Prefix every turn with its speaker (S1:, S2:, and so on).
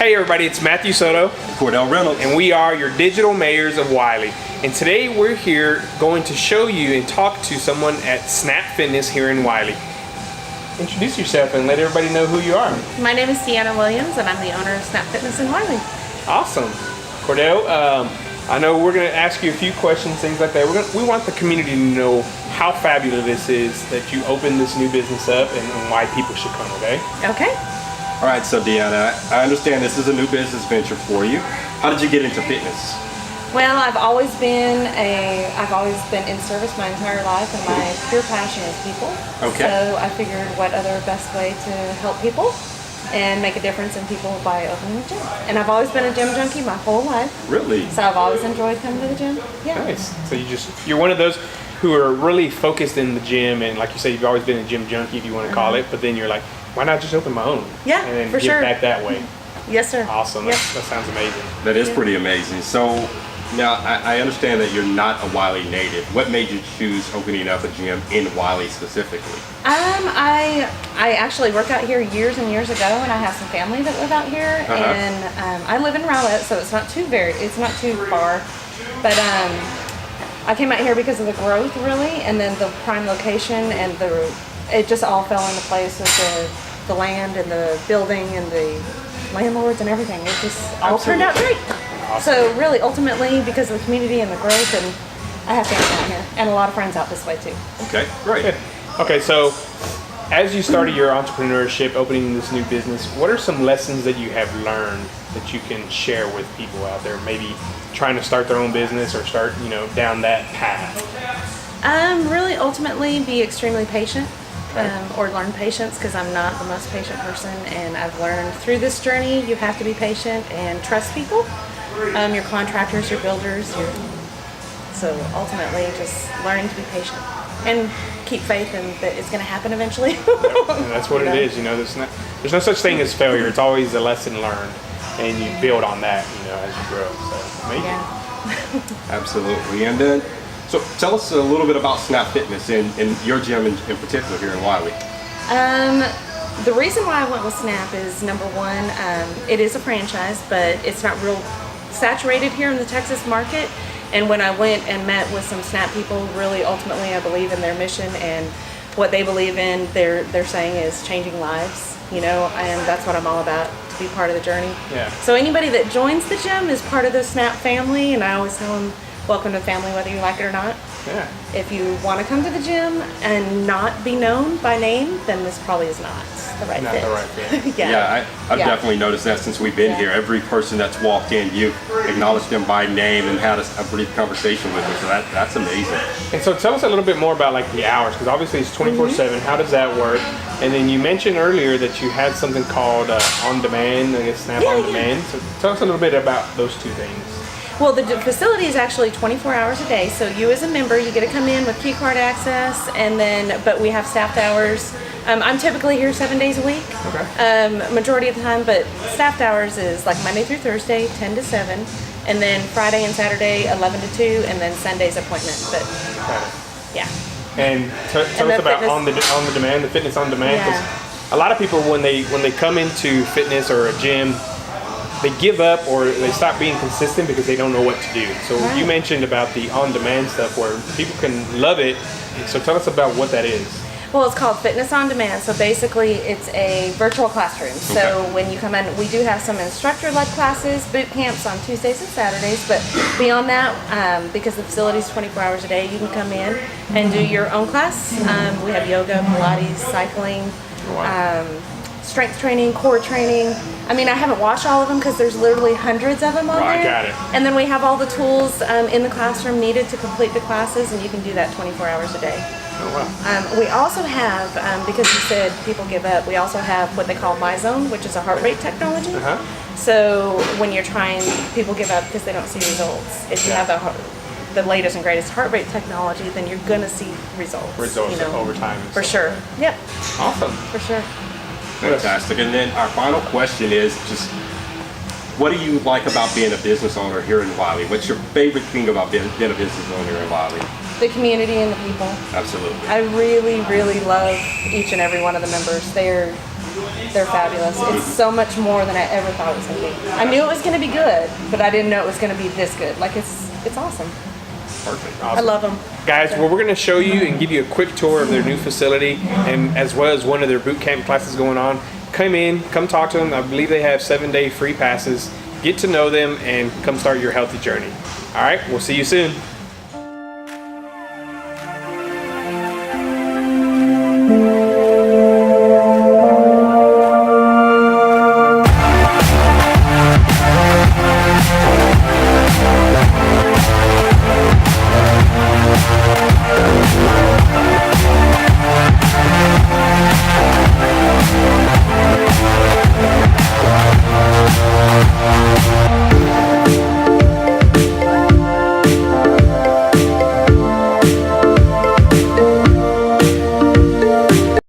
S1: Hey everybody, it's Matthew Soto.
S2: Cordell Reynolds.
S1: And we are your Digital Mayors of Wylie. And today we're here going to show you and talk to someone at Snap Fitness here in Wylie. Introduce yourself and let everybody know who you are.
S3: My name is Deanna Williams and I'm the owner of Snap Fitness in Wylie.
S1: Awesome. Cordell, I know we're going to ask you a few questions, things like that. We want the community to know how fabulous this is that you opened this new business up and why people should come, okay?
S3: Okay.
S2: All right, so Deanna, I understand this is a new business venture for you. How did you get into fitness?
S3: Well, I've always been in service my entire life, and my pure passion is people.
S2: Okay.
S3: So I figured what other best way to help people and make a difference in people by opening a gym. And I've always been a gym junkie my whole life.
S2: Really?
S3: So I've always enjoyed coming to the gym. Yeah.
S1: Nice. So you're one of those who are really focused in the gym, and like you say, you've always been a gym junkie, if you want to call it, but then you're like, why not just open my own?
S3: Yeah,
S1: and then
S3: for
S1: give
S3: sure.
S1: back that way.
S3: Yes, sir.
S1: Awesome.
S3: Yep.
S1: That sounds amazing.
S2: That is pretty amazing. So now I understand that you're not a Wylie native. What made you choose opening up a gym in Wylie specifically?
S3: I actually worked out here years and years ago, and I have some family that live out here, and I live in Rowlett, so it's not too far, but I came out here because of the growth, really, and then the prime location, and it just all fell into place with the land and the building and the landlords and everything. It just all turned out great.
S1: Awesome.
S3: So really, ultimately, because of the community and the growth, and I have family out here and a lot of friends out this way too.
S2: Okay, great.
S1: Okay, so as you started your entrepreneurship, opening this new business, what are some lessons that you have learned that you can share with people out there, maybe trying to start their own business or start, down that path?
S3: Really, ultimately, be extremely patient. Or learn patience, because I'm not the most patient person, and I've learned through this journey you have to be patient and trust people, your contractors, your builders, so ultimately just learning to be patient and keep faith in that it's going to happen eventually.
S1: And that's what it is, there's no such thing as failure. It's always a lesson learned, and you build on that, as you grow. So amazing.
S3: Yeah.
S2: Absolutely. And then, so tell us a little bit about Snap Fitness and your gym in particular here in Wylie.
S3: The reason why I went with Snap is, number one, it is a franchise, but it's not real saturated here in the Texas market. And when I went and met with some Snap people, really ultimately I believe in their mission, and what they believe in, they're saying is changing lives, and that's what I'm all about, to be part of the journey.
S1: Yeah.
S3: So anybody that joins the gym is part of the Snap family, and I always tell them, welcome to the family, whether you like it or not.
S1: Yeah.
S3: If you want to come to the gym and not be known by name, then this probably is not the right fit.
S1: Not the right fit.
S3: Yeah.
S2: I've definitely noticed that since we've been here. Every person that's walked in, you've acknowledged them by name and had a brief conversation with them. So that's amazing.
S1: And so tell us a little bit more about the hours, because obviously it's 24/7. How does that work? And then you mentioned earlier that you had something called On Demand, I guess Snap On Demand. So tell us a little bit about those two things.
S3: Well, the facility is actually 24 hours a day. So you as a member, you get to come in with key card access, but we have staffed hours. I'm typically here 7 days a week, majority of the time, but staffed hours is like Monday through Thursday, 10 to 7, and then Friday and Saturday, 11 to 2, and then Sunday's appointment. But yeah.
S1: And tell us about on the demand, the fitness on demand.
S3: Yeah.
S1: A lot of people, when they come into fitness or a gym, they give up or they stop being consistent because they don't know what to do. So you mentioned about the on-demand stuff where people can love it. So tell us about what that is.
S3: Well, it's called Fitness on Demand. So basically, it's a virtual classroom. So when you come in, we do have some instructor-led classes, boot camps on Tuesdays and Saturdays. But beyond that, because the facility is 24 hours a day, you can come in and do your own class. We have yoga, Pilates, cycling, strength training, core training. I haven't watched all of them because there's literally hundreds of them on there.
S1: Got it.
S3: And then we have all the tools in the classroom needed to complete the classes, and you can do that 24 hours a day.
S1: Oh, wow.
S3: We also have, because you said people give up, we also have what they call MyZone, which is a heart rate technology. So when you're trying, people give up because they don't see results. If you have the latest and greatest heart rate technology, then you're going to see results.
S1: Over time.
S3: For sure. Yep.
S1: Awesome.
S3: For sure.
S2: Fantastic. And then our final question is just, what do you like about being a business owner here in Wylie? What's your favorite thing about being a business owner here in Wylie?
S3: The community and the people.
S2: Absolutely.
S3: I really, really love each and every one of the members. They're They're fabulous. It's so much more than I ever thought it was going to be. I knew it was going to be good, but I didn't know it was going to be this good. Like, it's awesome.
S2: Perfect.
S3: I love them.
S1: Guys, well, we're going to show you and give you a quick tour of their new facility, and as well as one of their boot camp classes going on. Come in, come talk to them. I believe they have 7-day free passes. Get to know them and come start your healthy journey. All right, we'll see you soon.